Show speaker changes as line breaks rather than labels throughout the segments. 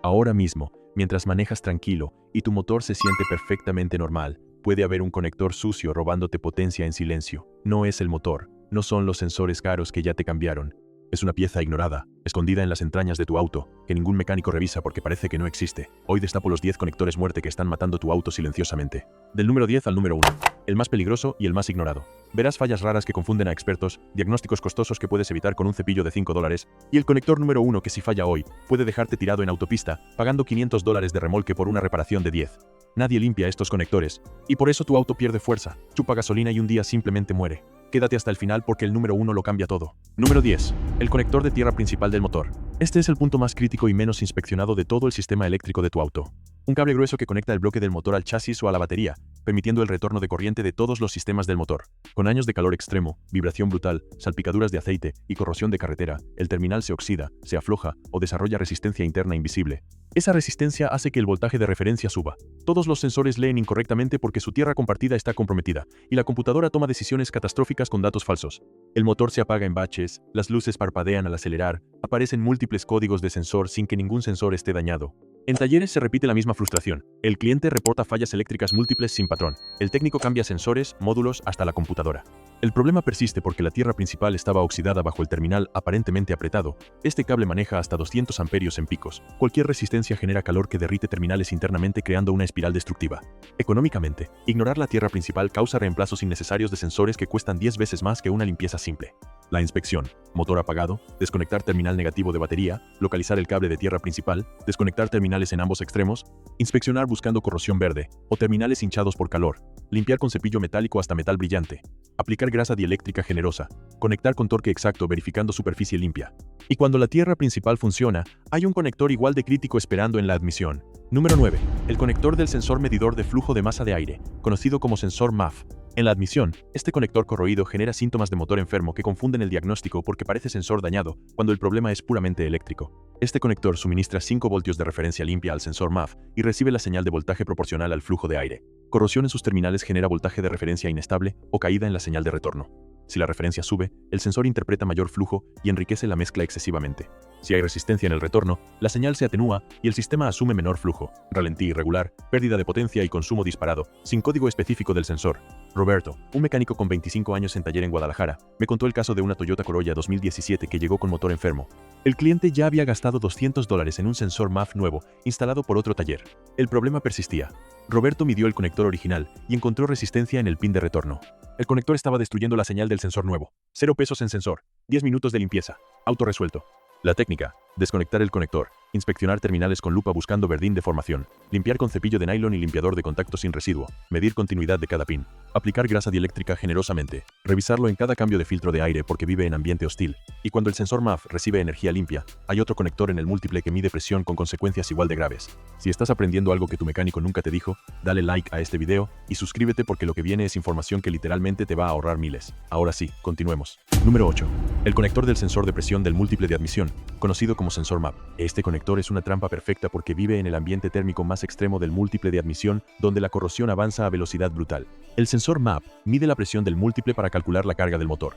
Ahora mismo, mientras manejas tranquilo y tu motor se siente perfectamente normal, puede haber un conector sucio robándote potencia en silencio. No es el motor, no son los sensores caros que ya te cambiaron. Es una pieza ignorada, escondida en las entrañas de tu auto, que ningún mecánico revisa porque parece que no existe. Hoy destapo los 10 conectores muerte que están matando tu auto silenciosamente. Del número 10 al número 1. El más peligroso y el más ignorado. Verás fallas raras que confunden a expertos, diagnósticos costosos que puedes evitar con un cepillo de $5, y el conector número 1 que si falla hoy, puede dejarte tirado en autopista, pagando $500 de remolque por una reparación de 10. Nadie limpia estos conectores, y por eso tu auto pierde fuerza, chupa gasolina y un día simplemente muere. Quédate hasta el final porque el número 1 lo cambia todo. Número 10. El conector de tierra principal del motor. Este es el punto más crítico y menos inspeccionado de todo el sistema eléctrico de tu auto. Un cable grueso que conecta el bloque del motor al chasis o a la batería, permitiendo el retorno de corriente de todos los sistemas del motor. Con años de calor extremo, vibración brutal, salpicaduras de aceite y corrosión de carretera, el terminal se oxida, se afloja o desarrolla resistencia interna invisible. Esa resistencia hace que el voltaje de referencia suba. Todos los sensores leen incorrectamente porque su tierra compartida está comprometida, y la computadora toma decisiones catastróficas con datos falsos. El motor se apaga en baches, las luces parpadean al acelerar, aparecen múltiples códigos de sensor sin que ningún sensor esté dañado. En talleres se repite la misma frustración. El cliente reporta fallas eléctricas múltiples sin patrón. El técnico cambia sensores, módulos, hasta la computadora. El problema persiste porque la tierra principal estaba oxidada bajo el terminal aparentemente apretado. Este cable maneja hasta 200 amperios en picos. Cualquier resistencia genera calor que derrite terminales internamente creando una espiral destructiva. Económicamente, ignorar la tierra principal causa reemplazos innecesarios de sensores que cuestan 10 veces más que una limpieza simple. La inspección. Motor apagado, desconectar terminal negativo de batería, localizar el cable de tierra principal, desconectar terminales en ambos extremos, inspeccionar buscando corrosión verde o terminales hinchados por calor, limpiar con cepillo metálico hasta metal brillante, aplicar grasa dieléctrica generosa, conectar con torque exacto verificando superficie limpia. Y cuando la tierra principal funciona, hay un conector igual de crítico esperando en la admisión. Número 9. El conector del sensor medidor de flujo de masa de aire, conocido como sensor MAF. En la admisión, este conector corroído genera síntomas de motor enfermo que confunden el diagnóstico porque parece sensor dañado, cuando el problema es puramente eléctrico. Este conector suministra 5 voltios de referencia limpia al sensor MAF y recibe la señal de voltaje proporcional al flujo de aire. Corrosión en sus terminales genera voltaje de referencia inestable o caída en la señal de retorno. Si la referencia sube, el sensor interpreta mayor flujo y enriquece la mezcla excesivamente. Si hay resistencia en el retorno, la señal se atenúa y el sistema asume menor flujo, ralentí irregular, pérdida de potencia y consumo disparado, sin código específico del sensor. Roberto, un mecánico con 25 años en taller en Guadalajara, me contó el caso de una Toyota Corolla 2017 que llegó con motor enfermo. El cliente ya había gastado $200 en un sensor MAF nuevo, instalado por otro taller. El problema persistía. Roberto midió el conector original y encontró resistencia en el pin de retorno. El conector estaba destruyendo la señal del sensor nuevo. 0 pesos en sensor. 10 minutos de limpieza. Auto resuelto. La técnica: desconectar el conector, inspeccionar terminales con lupa buscando verdín de formación, limpiar con cepillo de nylon y limpiador de contacto sin residuo, medir continuidad de cada pin, aplicar grasa dieléctrica generosamente, revisarlo en cada cambio de filtro de aire porque vive en ambiente hostil, y cuando el sensor MAF recibe energía limpia, hay otro conector en el múltiple que mide presión con consecuencias igual de graves. Si estás aprendiendo algo que tu mecánico nunca te dijo, dale like a este video y suscríbete porque lo que viene es información que literalmente te va a ahorrar miles. Ahora sí, continuemos. Número 8. El conector del sensor de presión del múltiple de admisión, conocido como sensor MAP. Este conector es una trampa perfecta porque vive en el ambiente térmico más extremo del múltiple de admisión, donde la corrosión avanza a velocidad brutal. El sensor MAP mide la presión del múltiple para calcular la carga del motor.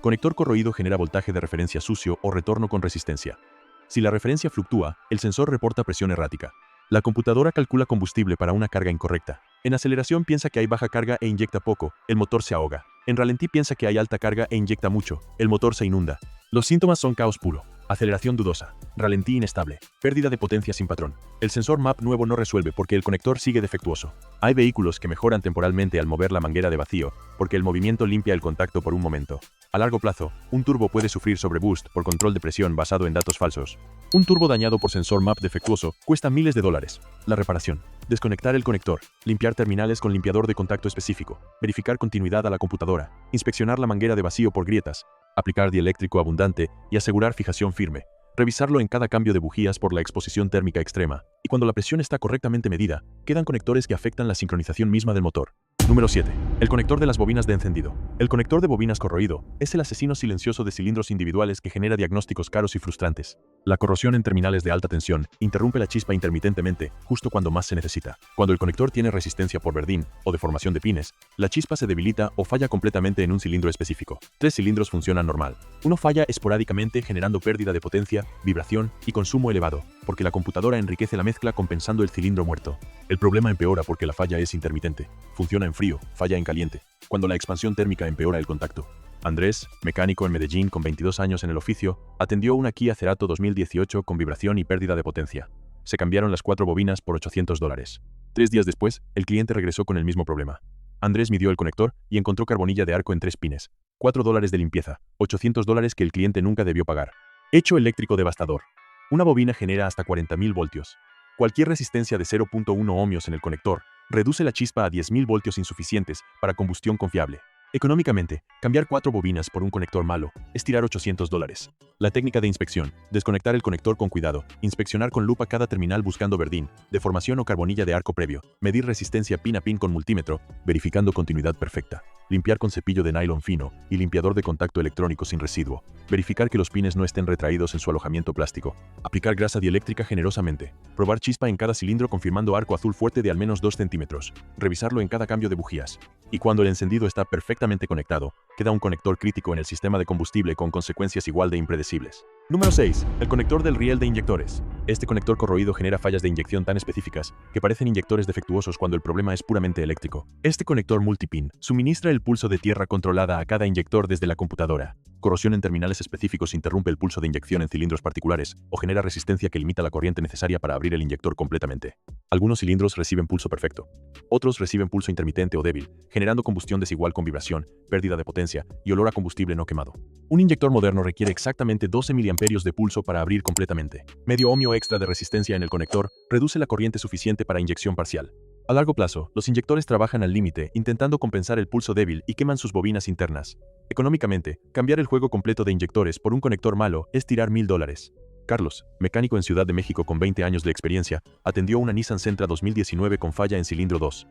Conector corroído genera voltaje de referencia sucio o retorno con resistencia. Si la referencia fluctúa, el sensor reporta presión errática. La computadora calcula combustible para una carga incorrecta. En aceleración piensa que hay baja carga e inyecta poco, el motor se ahoga. En ralentí piensa que hay alta carga e inyecta mucho, el motor se inunda. Los síntomas son caos puro. Aceleración dudosa, ralentí inestable, pérdida de potencia sin patrón. El sensor MAP nuevo no resuelve porque el conector sigue defectuoso. Hay vehículos que mejoran temporalmente al mover la manguera de vacío, porque el movimiento limpia el contacto por un momento. A largo plazo, un turbo puede sufrir sobreboost por control de presión basado en datos falsos. Un turbo dañado por sensor MAP defectuoso cuesta miles de dólares. La reparación: desconectar el conector, limpiar terminales con limpiador de contacto específico, verificar continuidad a la computadora, inspeccionar la manguera de vacío por grietas, aplicar dieléctrico abundante y asegurar fijación firme. Revisarlo en cada cambio de bujías por la exposición térmica extrema. Y cuando la presión está correctamente medida, quedan conectores que afectan la sincronización misma del motor. Número 7. El conector de las bobinas de encendido. El conector de bobinas corroído es el asesino silencioso de cilindros individuales que genera diagnósticos caros y frustrantes. La corrosión en terminales de alta tensión interrumpe la chispa intermitentemente, justo cuando más se necesita. Cuando el conector tiene resistencia por verdín o deformación de pines, la chispa se debilita o falla completamente en un cilindro específico. 3 cilindros funcionan normal. Uno falla esporádicamente generando pérdida de potencia, vibración y consumo elevado. porque la computadora enriquece la mezcla compensando el cilindro muerto. El problema empeora porque la falla es intermitente. Funciona en frío, falla en caliente, cuando la expansión térmica empeora el contacto. Andrés, mecánico en Medellín con 22 años en el oficio, atendió una Kia Cerato 2018 con vibración y pérdida de potencia. Se cambiaron las 4 bobinas por $800. 3 días después, el cliente regresó con el mismo problema. Andrés midió el conector y encontró carbonilla de arco en 3 pines. $4 de limpieza, $800 que el cliente nunca debió pagar. Hecho eléctrico devastador. Una bobina genera hasta 40.000 voltios. Cualquier resistencia de 0.1 ohmios en el conector reduce la chispa a 10.000 voltios insuficientes para combustión confiable. Económicamente, cambiar 4 bobinas por un conector malo es tirar $800. La técnica de inspección: desconectar el conector con cuidado, inspeccionar con lupa cada terminal buscando verdín, deformación o carbonilla de arco previo, medir resistencia pin a pin con multímetro, verificando continuidad perfecta, limpiar con cepillo de nylon fino y limpiador de contacto electrónico sin residuo, verificar que los pines no estén retraídos en su alojamiento plástico, aplicar grasa dieléctrica generosamente, probar chispa en cada cilindro confirmando arco azul fuerte de al menos 2 centímetros, revisarlo en cada cambio de bujías. Y cuando el encendido está perfectamente conectado, queda un conector crítico en el sistema de combustible con consecuencias igual de impredecibles. Número 6. El conector del riel de inyectores. Este conector corroído genera fallas de inyección tan específicas que parecen inyectores defectuosos cuando el problema es puramente eléctrico. Este conector multipin suministra el pulso de tierra controlada a cada inyector desde la computadora. Corrosión en terminales específicos interrumpe el pulso de inyección en cilindros particulares o genera resistencia que limita la corriente necesaria para abrir el inyector completamente. Algunos cilindros reciben pulso perfecto. Otros reciben pulso intermitente o débil, generando combustión desigual con vibración, pérdida de potencia y olor a combustible no quemado. Un inyector moderno requiere exactamente 12 mA de pulso para abrir completamente. Medio ohmio extra de resistencia en el conector reduce la corriente suficiente para inyección parcial. A largo plazo, los inyectores trabajan al límite intentando compensar el pulso débil y queman sus bobinas internas. Económicamente, cambiar el juego completo de inyectores por un conector malo es tirar $1.000. Carlos, mecánico en Ciudad de México con 20 años de experiencia, atendió una Nissan Sentra 2019 con falla en cilindro 2.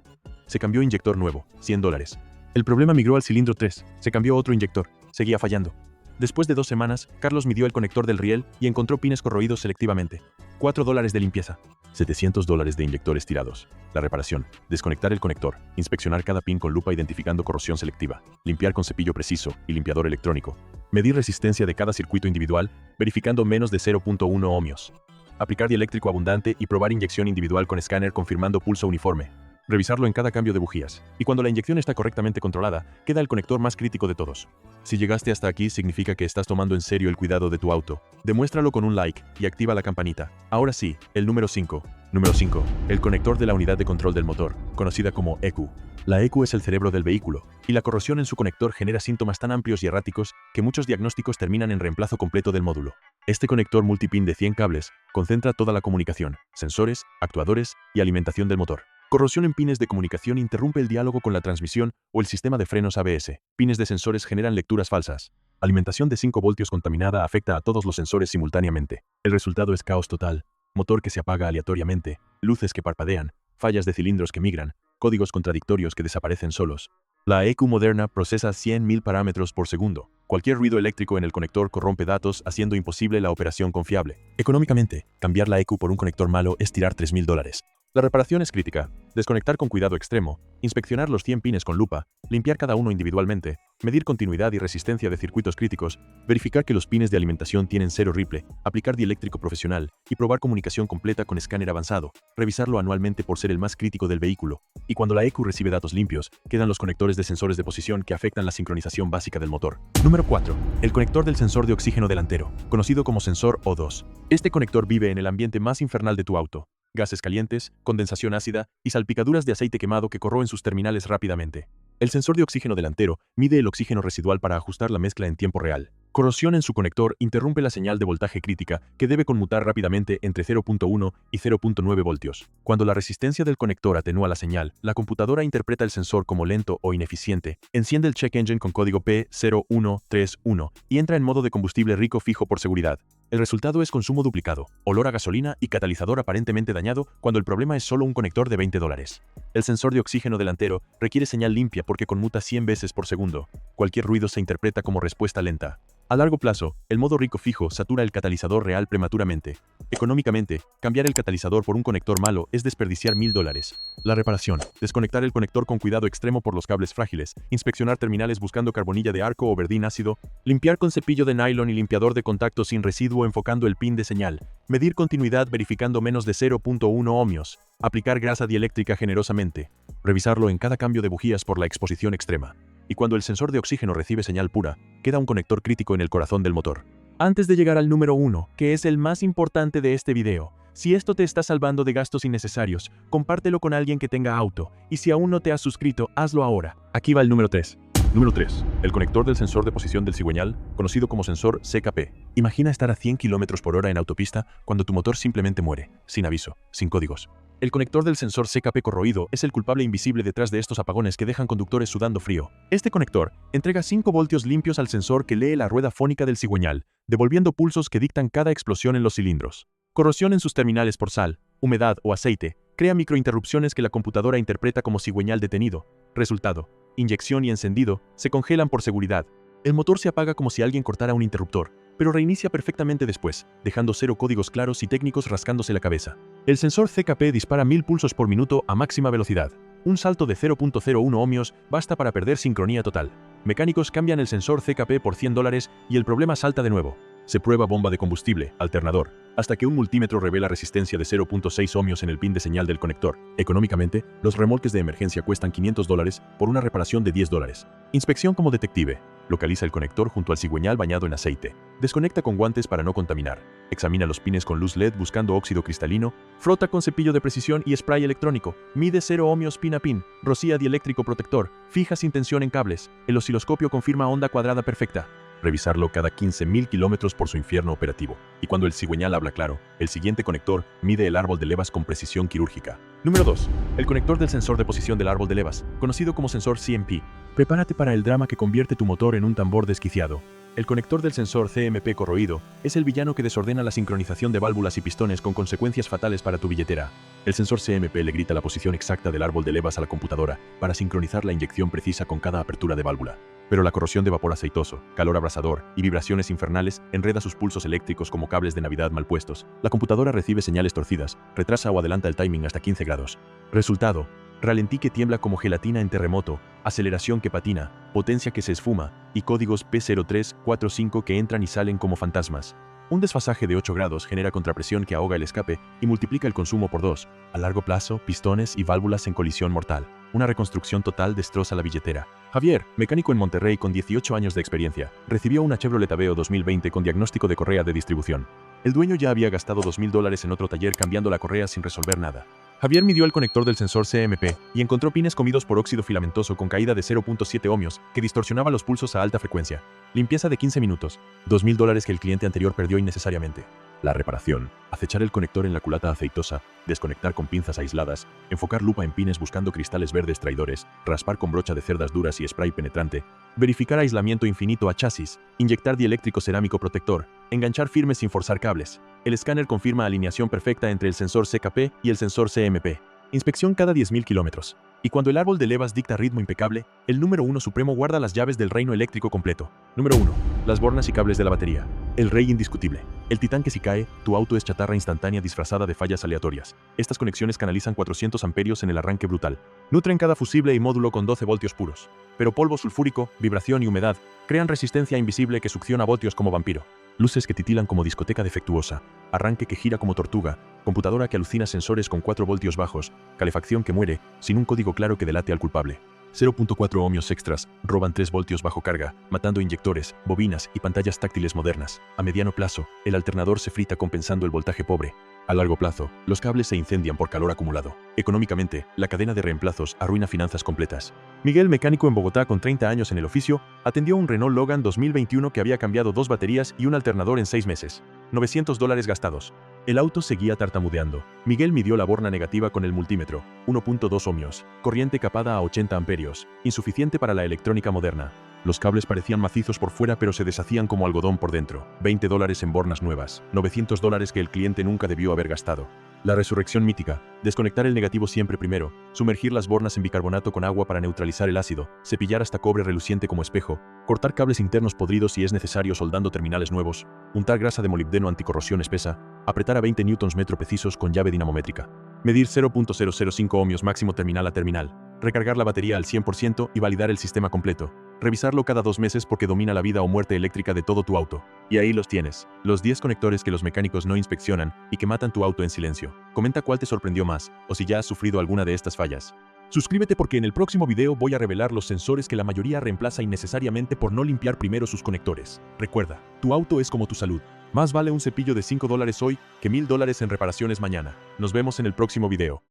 Se cambió inyector nuevo, $100. El problema migró al cilindro 3, se cambió otro inyector, seguía fallando. Después de 2 semanas, Carlos midió el conector del riel y encontró pines corroídos selectivamente. $4 de limpieza. $700 de inyectores tirados. La reparación: desconectar el conector, inspeccionar cada pin con lupa identificando corrosión selectiva, limpiar con cepillo preciso y limpiador electrónico, medir resistencia de cada circuito individual, verificando menos de 0.1 ohmios, aplicar dieléctrico abundante y probar inyección individual con escáner confirmando pulso uniforme, revisarlo en cada cambio de bujías, y cuando la inyección está correctamente controlada, queda el conector más crítico de todos. Si llegaste hasta aquí, significa que estás tomando en serio el cuidado de tu auto. Demuéstralo con un like y activa la campanita. Ahora sí, el número 5. Número 5. El conector de la unidad de control del motor, conocida como ECU. La ECU es el cerebro del vehículo, y la corrosión en su conector genera síntomas tan amplios y erráticos que muchos diagnósticos terminan en reemplazo completo del módulo. Este conector multipin de 100 cables concentra toda la comunicación, sensores, actuadores y alimentación del motor. Corrosión en pines de comunicación interrumpe el diálogo con la transmisión o el sistema de frenos ABS. Pines de sensores generan lecturas falsas. Alimentación de 5 voltios contaminada afecta a todos los sensores simultáneamente. El resultado es caos total. Motor que se apaga aleatoriamente, luces que parpadean, fallas de cilindros que migran, códigos contradictorios que desaparecen solos. La ECU moderna procesa 100.000 parámetros por segundo. Cualquier ruido eléctrico en el conector corrompe datos, haciendo imposible la operación confiable. Económicamente, cambiar la ECU por un conector malo es tirar $3.000. La reparación es crítica: desconectar con cuidado extremo, inspeccionar los 100 pines con lupa, limpiar cada uno individualmente, medir continuidad y resistencia de circuitos críticos, verificar que los pines de alimentación tienen cero ripple, aplicar dieléctrico profesional y probar comunicación completa con escáner avanzado, revisarlo anualmente por ser el más crítico del vehículo. Y cuando la ECU recibe datos limpios, quedan los conectores de sensores de posición que afectan la sincronización básica del motor. Número 4. El conector del sensor de oxígeno delantero, conocido como sensor O2. Este conector vive en el ambiente más infernal de tu auto: gases calientes, condensación ácida y salpicaduras de aceite quemado que corroen sus terminales rápidamente. El sensor de oxígeno delantero mide el oxígeno residual para ajustar la mezcla en tiempo real. Corrosión en su conector interrumpe la señal de voltaje crítica que debe conmutar rápidamente entre 0.1 y 0.9 voltios. Cuando la resistencia del conector atenúa la señal, la computadora interpreta el sensor como lento o ineficiente, enciende el check engine con código P0131 y entra en modo de combustible rico fijo por seguridad. El resultado es consumo duplicado, olor a gasolina y catalizador aparentemente dañado cuando el problema es solo un conector de $20. El sensor de oxígeno delantero requiere señal limpia porque conmuta 100 veces por segundo. Cualquier ruido se interpreta como respuesta lenta. A largo plazo, el modo rico fijo satura el catalizador real prematuramente. Económicamente, cambiar el catalizador por un conector malo es desperdiciar $1000. La reparación: desconectar el conector con cuidado extremo por los cables frágiles, inspeccionar terminales buscando carbonilla de arco o verdín ácido, limpiar con cepillo de nylon y limpiador de contacto sin residuo enfocando el pin de señal, medir continuidad verificando menos de 0.1 ohmios, aplicar grasa dieléctrica generosamente, revisarlo en cada cambio de bujías por la exposición extrema. Y cuando el sensor de oxígeno recibe señal pura, queda un conector crítico en el corazón del motor. Antes de llegar al número 1, que es el más importante de este video, si esto te está salvando de gastos innecesarios, compártelo con alguien que tenga auto, y si aún no te has suscrito, hazlo ahora. Aquí va el número 3. Número 3. El conector del sensor de posición del cigüeñal, conocido como sensor CKP. Imagina estar a 100 km por hora en autopista cuando tu motor simplemente muere, sin aviso, sin códigos. El conector del sensor CKP corroído es el culpable invisible detrás de estos apagones que dejan conductores sudando frío. Este conector entrega 5 voltios limpios al sensor que lee la rueda fónica del cigüeñal, devolviendo pulsos que dictan cada explosión en los cilindros. Corrosión en sus terminales por sal, humedad o aceite crea microinterrupciones que la computadora interpreta como cigüeñal detenido. Resultado: inyección y encendido se congelan por seguridad. El motor se apaga como si alguien cortara un interruptor, pero reinicia perfectamente después, dejando 0 códigos claros y técnicos rascándose la cabeza. El sensor CKP dispara 1000 pulsos por minuto a máxima velocidad. Un salto de 0.01 ohmios basta para perder sincronía total. Mecánicos cambian el sensor CKP por $100 y el problema salta de nuevo. Se prueba bomba de combustible, alternador, hasta que un multímetro revela resistencia de 0.6 ohmios en el pin de señal del conector. Económicamente, los remolques de emergencia cuestan $500 por una reparación de $10. Inspección como detective. Localiza el conector junto al cigüeñal bañado en aceite. Desconecta con guantes para no contaminar. Examina los pines con luz LED buscando óxido cristalino. Frota con cepillo de precisión y spray electrónico. Mide 0 ohmios pin a pin. Rocía dieléctrico protector. Fija sin tensión en cables. El osciloscopio confirma onda cuadrada perfecta. Revisarlo cada 15.000 kilómetros por su infierno operativo. Y cuando el cigüeñal habla claro, el siguiente conector mide el árbol de levas con precisión quirúrgica. Número 2. El conector del sensor de posición del árbol de levas, conocido como sensor CMP. Prepárate para el drama que convierte tu motor en un tambor desquiciado. El conector del sensor CMP corroído es el villano que desordena la sincronización de válvulas y pistones con consecuencias fatales para tu billetera. El sensor CMP le grita la posición exacta del árbol de levas a la computadora para sincronizar la inyección precisa con cada apertura de válvula. Pero la corrosión de vapor aceitoso, calor abrasador y vibraciones infernales enreda sus pulsos eléctricos como cables de Navidad mal puestos. La computadora recibe señales torcidas, retrasa o adelanta el timing hasta 15 grados. Resultado: ralentí que tiembla como gelatina en terremoto, aceleración que patina, potencia que se esfuma, y códigos P0345 que entran y salen como fantasmas. Un desfasaje de 8 grados genera contrapresión que ahoga el escape y multiplica el consumo por 2. A largo plazo, pistones y válvulas en colisión mortal. Una reconstrucción total destroza la billetera. Javier, mecánico en Monterrey con 18 años de experiencia, recibió una Chevrolet Aveo 2020 con diagnóstico de correa de distribución. El dueño ya había gastado $2000 en otro taller cambiando la correa sin resolver nada. Javier midió el conector del sensor CMP y encontró pines comidos por óxido filamentoso con caída de 0.7 ohmios que distorsionaba los pulsos a alta frecuencia. Limpieza de 15 minutos. $2000 que el cliente anterior perdió innecesariamente. La reparación: acechar el conector en la culata aceitosa, desconectar con pinzas aisladas, enfocar lupa en pines buscando cristales verdes traidores, raspar con brocha de cerdas duras y spray penetrante, verificar aislamiento infinito a chasis, inyectar dieléctrico cerámico protector, enganchar firme sin forzar cables. El escáner confirma alineación perfecta entre el sensor CKP y el sensor CMP. Inspección cada 10.000 kilómetros. Y cuando el árbol de levas dicta ritmo impecable, el número 1 supremo guarda las llaves del reino eléctrico completo. Número 1. Las bornas y cables de la batería. El rey indiscutible. El titán que si cae, tu auto es chatarra instantánea disfrazada de fallas aleatorias. Estas conexiones canalizan 400 amperios en el arranque brutal. Nutren cada fusible y módulo con 12 voltios puros. Pero polvo sulfúrico, vibración y humedad crean resistencia invisible que succiona voltios como vampiro. Luces que titilan como discoteca defectuosa, arranque que gira como tortuga, computadora que alucina sensores con 4 voltios bajos, calefacción que muere, sin un código claro que delate al culpable. 0.4 ohmios extras roban 3 voltios bajo carga, matando inyectores, bobinas y pantallas táctiles modernas. A mediano plazo, el alternador se frita compensando el voltaje pobre. A largo plazo, los cables se incendian por calor acumulado. Económicamente, la cadena de reemplazos arruina finanzas completas. Miguel, mecánico en Bogotá con 30 años en el oficio, atendió un Renault Logan 2021 que había cambiado 2 baterías y un alternador en 6 meses. $900 gastados. El auto seguía tartamudeando. Miguel midió la borna negativa con el multímetro, 1.2 ohmios, corriente capada a 80 amperios, insuficiente para la electrónica moderna. Los cables parecían macizos por fuera pero se deshacían como algodón por dentro. $20 en bornas nuevas, $900 que el cliente nunca debió haber gastado. La resurrección mítica. Desconectar el negativo siempre primero. Sumergir las bornas en bicarbonato con agua para neutralizar el ácido. Cepillar hasta cobre reluciente como espejo. Cortar cables internos podridos si es necesario soldando terminales nuevos. Untar grasa de molibdeno anticorrosión espesa. Apretar a 20 newtons metro precisos con llave dinamométrica. Medir 0.005 ohmios máximo terminal a terminal. Recargar la batería al 100% y validar el sistema completo. Revisarlo cada 2 meses porque domina la vida o muerte eléctrica de todo tu auto. Y ahí los tienes. Los 10 conectores que los mecánicos no inspeccionan y que matan tu auto en silencio. Comenta cuál te sorprendió más, o si ya has sufrido alguna de estas fallas. Suscríbete porque en el próximo video voy a revelar los sensores que la mayoría reemplaza innecesariamente por no limpiar primero sus conectores. Recuerda, tu auto es como tu salud. Más vale un cepillo de $5 hoy que $1000 en reparaciones mañana. Nos vemos en el próximo video.